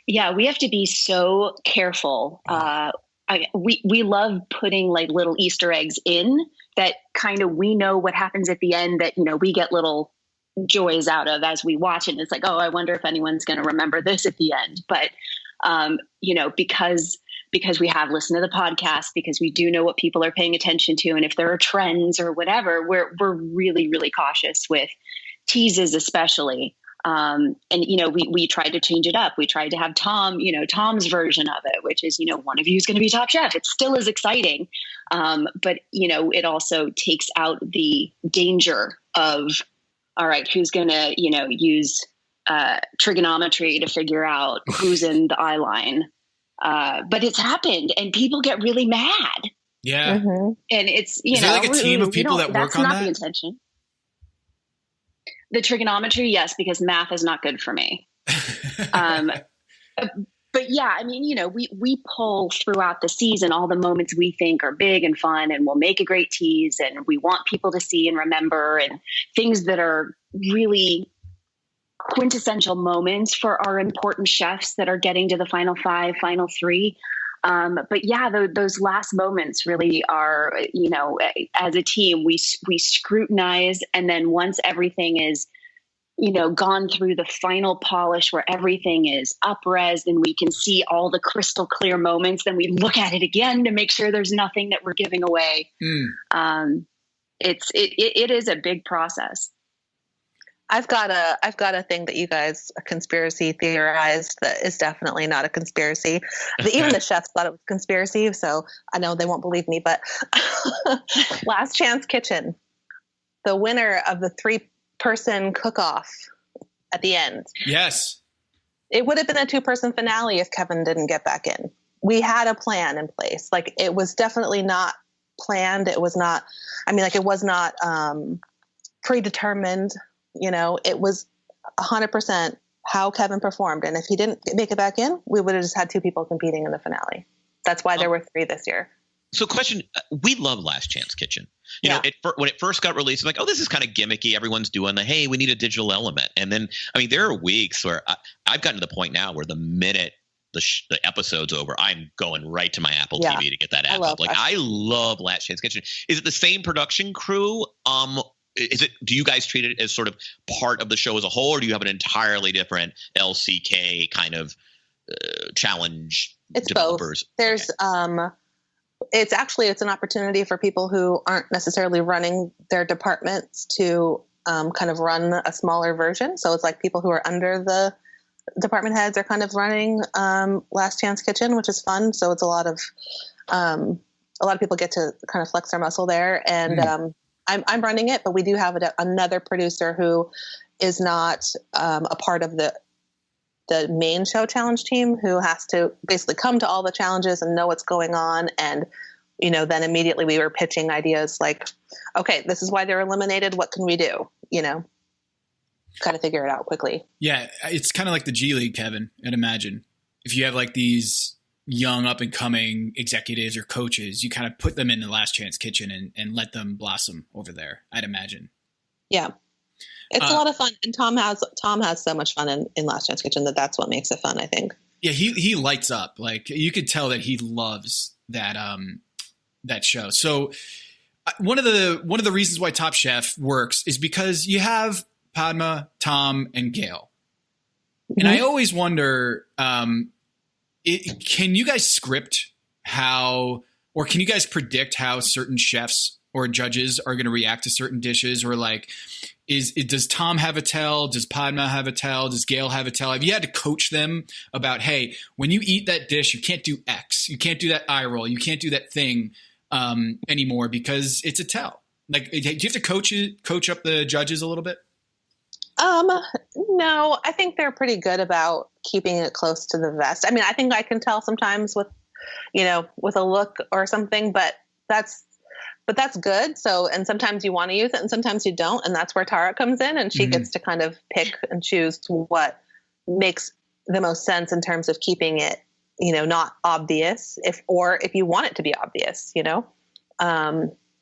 Yeah, we have to be so careful. We love putting like little Easter eggs in that kind of we know what happens at the end that, we get little joys out of as we watch it. And it's like, oh, I wonder if anyone's going to remember this at the end. But, because we have listened to the podcast, because we do know what people are paying attention to. And if there are trends or whatever, we're really, really cautious with teases, especially. We tried to change it up. We tried to have Tom's version of it, which is, one of you is going to be Top Chef. It still is exciting. But it also takes out the danger of, all right, who's going to, use trigonometry to figure out who's in the eye line. But it's happened and people get really mad. Yeah. Mm-hmm. And it's, is there like a team of people that work on that? That's not the intention. The trigonometry, yes, because math is not good for me. But yeah, I mean, we pull throughout the season all the moments we think are big and fun and will make a great tease and we want people to see and remember, and things that are really quintessential moments for our important chefs that are getting to the final 5, final 3. But yeah, those last moments really are, as a team, we scrutinize. And then once everything is, gone through the final polish where everything is up-resed and we can see all the crystal clear moments, then we look at it again to make sure there's nothing that we're giving away. It is a big process. I've got a thing that you guys conspiracy theorized that is definitely not a conspiracy. Even the chefs thought it was a conspiracy, so I know they won't believe me, but Last Chance Kitchen, the winner of the 3-person cook-off at the end. Yes. It would have been a 2-person finale if Kevin didn't get back in. We had a plan in place. Like, it was definitely not planned. It was not, it was not predetermined. It was 100% how Kevin performed. And if he didn't make it back in, we would have just had 2 people competing in the finale. That's why there were 3 this year. So question, we love Last Chance Kitchen. When it first got released, like, oh, this is kind of gimmicky. Everyone's doing hey, we need a digital element. And then, there are weeks where I've gotten to the point now where the minute the episode's over, I'm going right to my Apple TV to get that app up. I love Last Chance Kitchen. Is it the same production crew? Do you guys treat it as sort of part of the show as a whole, or do you have an entirely different LCK kind of challenge it's developers? Both. There's it's an opportunity for people who aren't necessarily running their departments to kind of run a smaller version. So it's like people who are under the department heads are kind of running Last Chance Kitchen, which is fun. So it's a lot of people get to kind of flex their muscle there. And I'm running it, but we do have another producer who is not a part of the main show challenge team, who has to basically come to all the challenges and know what's going on. And, then immediately we were pitching ideas like, okay, this is why they're eliminated. What can we do? Kind of figure it out quickly. Yeah. It's kind of like the G League, Kevin, I'd imagine. If you have like these young up and coming executives or coaches, you kind of put them in the Last Chance Kitchen and let them blossom over there, I'd imagine. Yeah. It's a lot of fun. And Tom has so much fun in Last Chance Kitchen that's what makes it fun, I think. Yeah. He lights up. Like you could tell that he loves that show. So one of the reasons why Top Chef works is because you have Padma, Tom, and Gail. And I always wonder, can you guys script or can you guys predict how certain chefs or judges are going to react to certain dishes? Or like, does Tom have a tell? Does Padma have a tell? Does Gail have a tell? Have you had to coach them about, hey, when you eat that dish, you can't do X. You can't do that eye roll. You can't do that thing anymore because it's a tell. Like, do you have to coach up the judges a little bit? No, I think they're pretty good about keeping it close to the vest. I mean, I think I can tell sometimes with a look or something, but that's good. So, and sometimes you want to use it and sometimes you don't. And that's where Tara comes in, and she gets to kind of pick and choose what makes the most sense in terms of keeping it, not obvious if you want it to be obvious,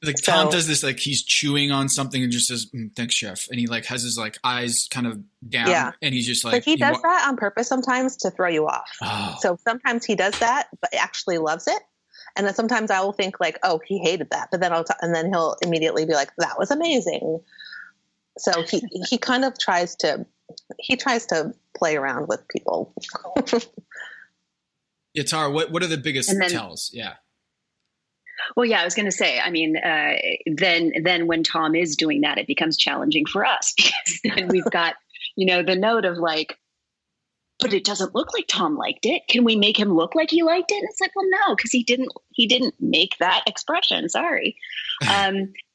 Like Tom does this, like he's chewing on something and just says, thanks, chef. And he like has his like eyes kind of down. Yeah. And he's just like, but he does that on purpose sometimes to throw you off. Oh. So sometimes he does that, but actually loves it. And then sometimes I will think like, oh, he hated that. But then and then he'll immediately be like, that was amazing. So he kind of tries to play around with people. Yeah, Tara, what are the biggest tells? Yeah. Well, yeah, I was going to say, I mean, then when Tom is doing that, it becomes challenging for us because then we've got, the note of like, but it doesn't look like Tom liked it. Can we make him look like he liked it? And it's like, well, no, because he didn't make that expression. Sorry.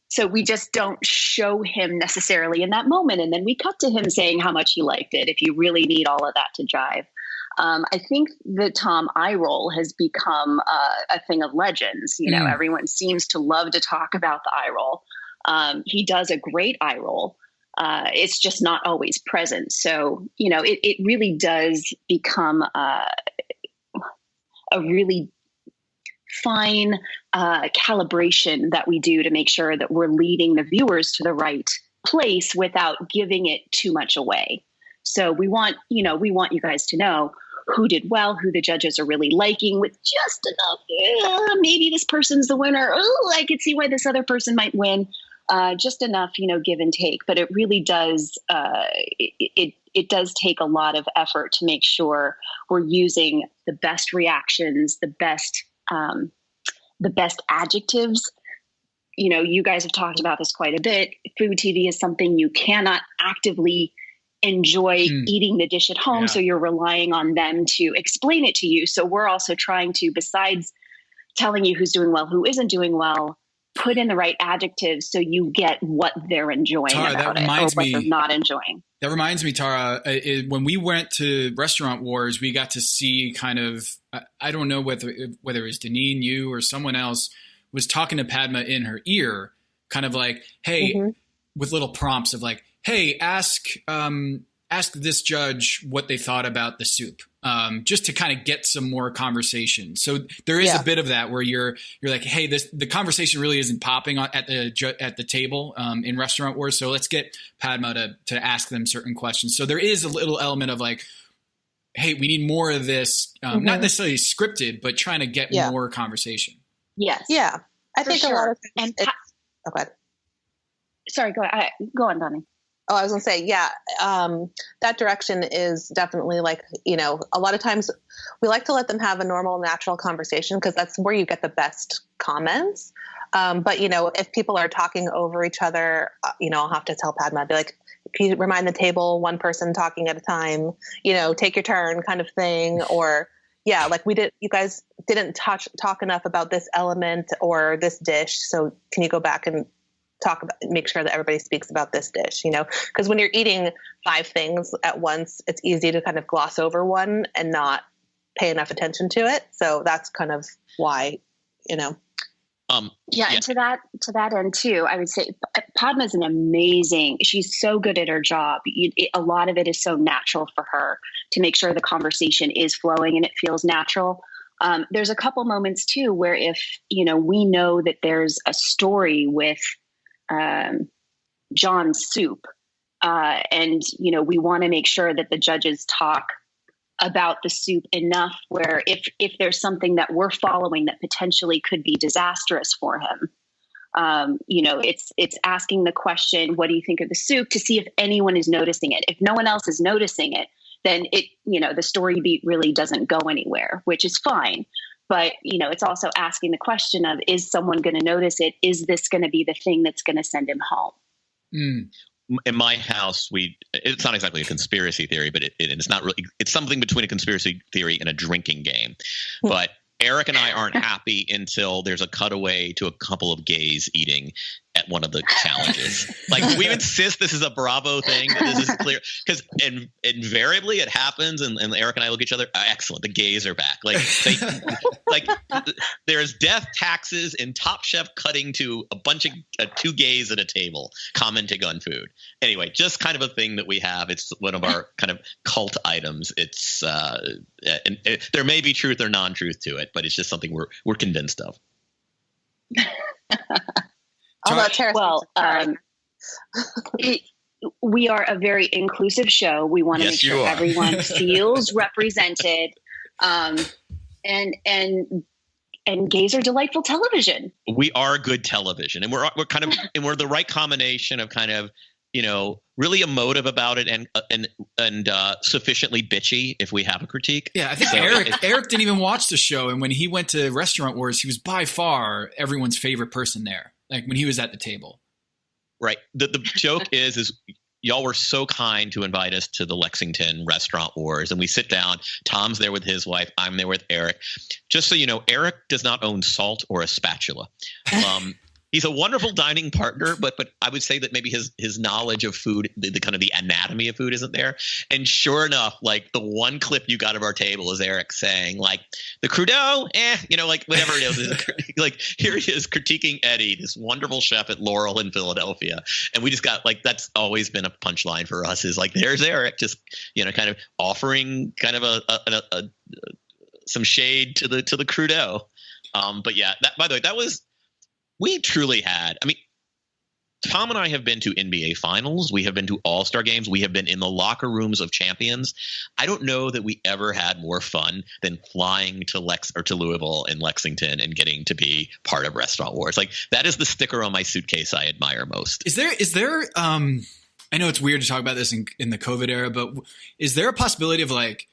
So we just don't show him necessarily in that moment. And then we cut to him saying how much he liked it, if you really need all of that to jive. I think the Tom eye roll has become a thing of legends. Everyone seems to love to talk about the eye roll. He does a great eye roll. It's just not always present. So, it really does become a really fine calibration that we do to make sure that we're leading the viewers to the right place without giving it too much away. So we want you guys to know who did well, who the judges are really liking, with just enough, maybe this person's the winner. Oh, I could see why this other person might win. Just enough, give and take. But it really does, it does take a lot of effort to make sure we're using the best reactions, the best adjectives. You guys have talked about this quite a bit. Food TV is something you cannot actively enjoy eating the dish at home. Yeah. So you're relying on them to explain it to you. So we're also trying to, besides telling you who's doing well, who isn't doing well, put in the right adjectives so you get what they're enjoying Tara, about that reminds it or what me, they're not enjoying. That reminds me, Tara, when we went to Restaurant Wars, we got to see kind of, I don't know whether it was Doneen, you, or someone else was talking to Padma in her ear, kind of like, hey, with little prompts of like, hey, ask this judge what they thought about the soup, just to kind of get some more conversation. So there is a bit of that where you're like, hey, the conversation really isn't popping at the table in Restaurant Wars. So let's get Padma to ask them certain questions. So there is a little element of like, hey, we need more of this, not necessarily scripted, but trying to get more conversation. Yes. Yeah. I think sure. a lot of times Sorry, go on, Donnie. Oh, I was going to say, yeah, that direction is definitely like, a lot of times we like to let them have a normal, natural conversation because that's where you get the best comments. But, if people are talking over each other, I'll have to tell Padma, I'd be like, can you remind the table one person talking at a time, take your turn kind of thing. Or, yeah, like you guys didn't talk enough about this element or this dish. So can you go back and make sure that everybody speaks about this dish, because when you're eating 5 things at once, it's easy to kind of gloss over one and not pay enough attention to it. So that's kind of why, And to that end too, I would say Padma's she's so good at her job. A lot of it is so natural for her to make sure the conversation is flowing and it feels natural. There's a couple moments too, where if, we know that there's a story with, John's soup. And, we want to make sure that the judges talk about the soup enough where if there's something that we're following that potentially could be disastrous for him, it's asking the question, what do you think of the soup, to see if anyone is noticing it. If no one else is noticing it, then the story beat really doesn't go anywhere, which is fine. But, it's also asking the question of, is someone going to notice it? Is this going to be the thing that's going to send him home? In my house, it's not exactly a conspiracy theory, but it's not really, it's something between a conspiracy theory and a drinking game. But Eric and I aren't happy until there's a cutaway to a couple of gays eating at one of the challenges. Like, we insist this is a Bravo thing. This is clear, because invariably it happens, and Eric and I look at each other. Excellent, the gays are back. Like there's death, taxes, and Top Chef cutting to a bunch of 2 gays at a table commenting on food. Anyway, just kind of a thing that we have. It's one of our kind of cult items. It's there may be truth or non-truth to it, but it's just something we're convinced of. We are a very inclusive show. We want to make sure everyone feels represented. And gays are delightful television. We are good television, and we're we're the right combination of kind of, really emotive about it and sufficiently bitchy if we have a critique. Yeah, I think Eric didn't even watch the show, and when he went to Restaurant Wars, he was by far everyone's favorite person there. Like, when he was at the table. Right. The joke is y'all were so kind to invite us to the Lexington Restaurant Wars, and we sit down. Tom's there with his wife. I'm there with Eric. Just so you know, Eric does not own salt or a spatula. He's a wonderful dining partner, but I would say that maybe his knowledge of food, the kind of the anatomy of food, isn't there. And sure enough, like, the one clip you got of our table is Eric saying, like, the crudeau, like whatever it is. Like, here he is critiquing Eddie, this wonderful chef at Laurel in Philadelphia, and we just got, like, that's always been a punchline for us, is like, there's Eric just kind of offering kind of a some shade to the crudeau. But yeah, that, by the way, that was. We truly had. I mean, Tom and I have been to NBA finals. We have been to all-star games. We have been in the locker rooms of champions. I don't know that we ever had more fun than flying to Louisville and Lexington and getting to be part of Restaurant Wars. Like, that is the sticker on my suitcase I admire most. Is there I know it's weird to talk about this in the COVID era, but is there a possibility of, like,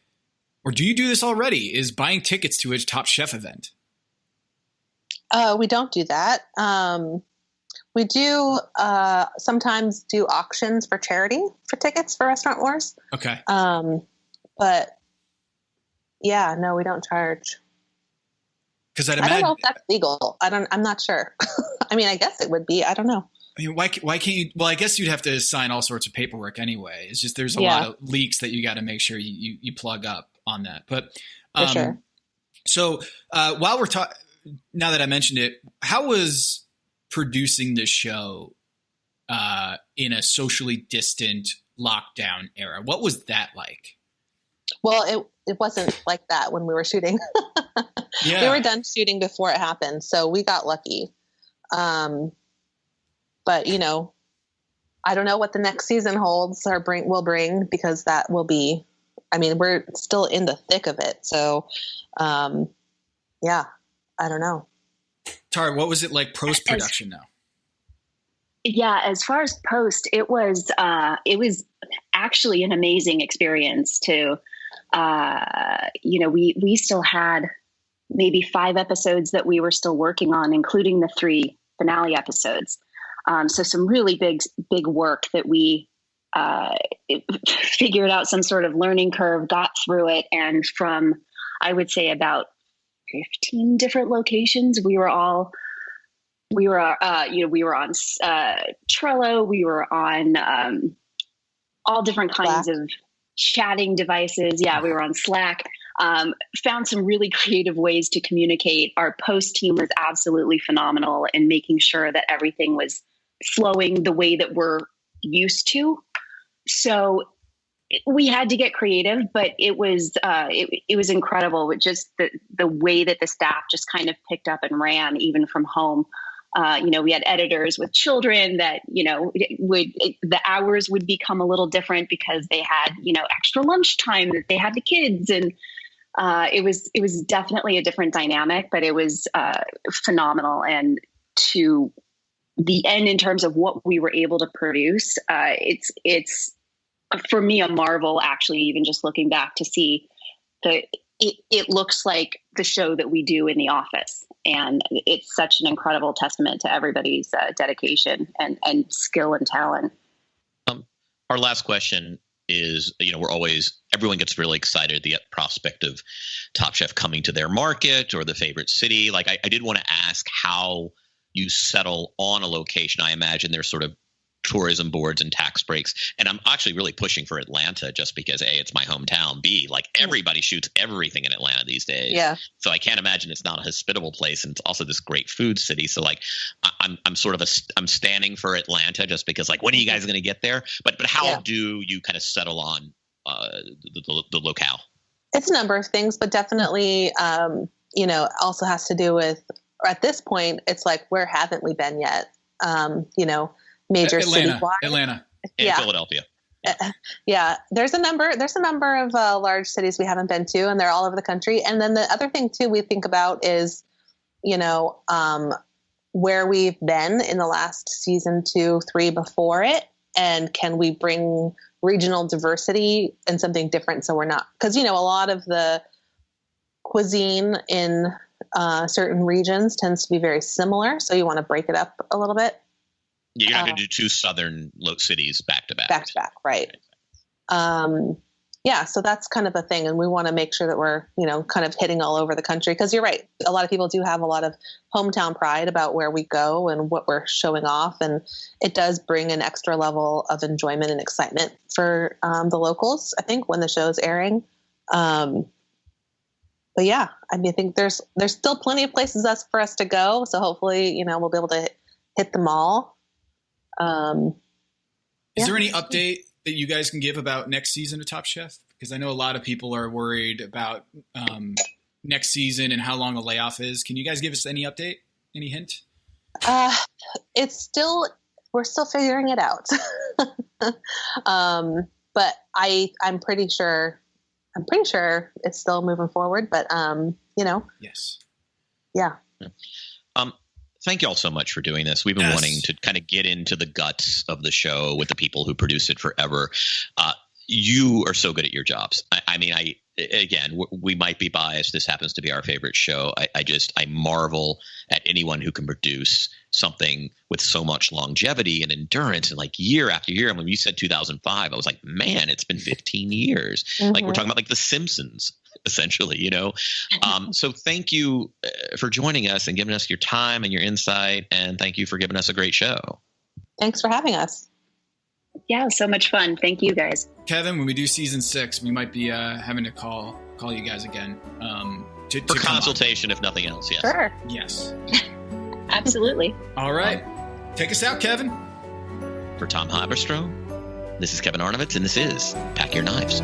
or do you do this already, is buying tickets to a Top Chef event? We don't do that. We do sometimes do auctions for charity for tickets for Restaurant Wars. Okay. But yeah, no, we don't charge. Because I don't know if that's legal. I'm not sure. I mean, I guess it would be. I don't know. I mean, why can't you? Well, I guess you'd have to sign all sorts of paperwork anyway. It's just there's a lot of leaks that you got to make sure you plug up on that. But for sure. So while we're talking. Now that I mentioned it, how was producing this show in a socially distant lockdown era? What was that like? Well, it wasn't like that when we were shooting. Yeah. We were done shooting before it happened, so we got lucky. But I don't know what the next season holds or will bring, because that will be. I mean, we're still in the thick of it, so yeah. I don't know. Tara, what was it like post-production now? Yeah, as far as post, it was actually an amazing experience to, we still had maybe 5 episodes that we were still working on, including the 3 finale episodes. So some really big work that we figured out some sort of learning curve, got through it. And from, I would say, about 15 different locations, we were on Trello, we were on all different kinds of chatting devices. Yeah, we were on Slack. Found some really creative ways to communicate. Our post team was absolutely phenomenal in making sure that everything was flowing the way that we're used to. So we had to get creative, but it was incredible with just the way that the staff just kind of picked up and ran, even from home. We had editors with children that, the hours would become a little different because they had, extra lunchtime that they had the kids. And it was definitely a different dynamic, but it was phenomenal. And to the end, in terms of what we were able to produce, it's for me a marvel, actually, even just looking back to see that it looks like the show that we do in The Office. And it's such an incredible testament to everybody's dedication and skill and talent. Our last question is, everyone gets really excited at the prospect of Top Chef coming to their market or the favorite city. Like I did want to ask how you settle on a location. I imagine there's sort of tourism boards and tax breaks. And I'm actually really pushing for Atlanta just because A, it's my hometown. B, like everybody shoots everything in Atlanta these days. Yeah. So I can't imagine it's not a hospitable place. And it's also this great food city. So like I'm standing for Atlanta just because like, when are you guys going to get there? But how do you kind of settle on the locale? It's a number of things, but definitely, also has to do with, at this point, it's like, where haven't we been yet? Major citywide. Atlanta. And Philadelphia. Yeah. There's a number of large cities we haven't been to, and they're all over the country. And then the other thing too, we think about is, where we've been in the last season 2, 3 before it. And can we bring regional diversity and something different? So we're not, because, a lot of the cuisine in certain regions tends to be very similar. So you want to break it up a little bit. Yeah, you're not going to do 2 southern cities back to back. Back to back, right. So that's kind of a thing. And we want to make sure that we're, kind of hitting all over the country. Because you're right. A lot of people do have a lot of hometown pride about where we go and what we're showing off. And it does bring an extra level of enjoyment and excitement for the locals, I think, when the show's airing. But yeah, I think there's still plenty of places for us to go. So hopefully, we'll be able to hit them all. Is there any update that you guys can give about next season of Top Chef? Because I know a lot of people are worried about next season and how long a layoff is. Can you guys give us any update? Any hint? We're still figuring it out. But I'm pretty sure it's still moving forward, but Yes. Yeah. Thank you all so much for doing this. We've been wanting to kind of get into the guts of the show with the people who produce it forever. You are so good at your jobs. We might be biased. This happens to be our favorite show. I marvel at anyone who can produce something with so much longevity and endurance and like year after year. And when you said 2005, I was like, man, it's been 15 years. Mm-hmm. Like we're talking about like The Simpsons, essentially, So thank you for joining us and giving us your time and your insight. And thank you for giving us a great show. Thanks for having us. Yeah, so much fun. Thank you guys. Kevin, when we do season 6, we might be having to call you guys again. For consultation, if nothing else. Yes. Sure. Yes. Absolutely. All right. Take us out, Kevin. For Tom Haberstrom, this is Kevin Arnovitz, and this is Pack Your Knives.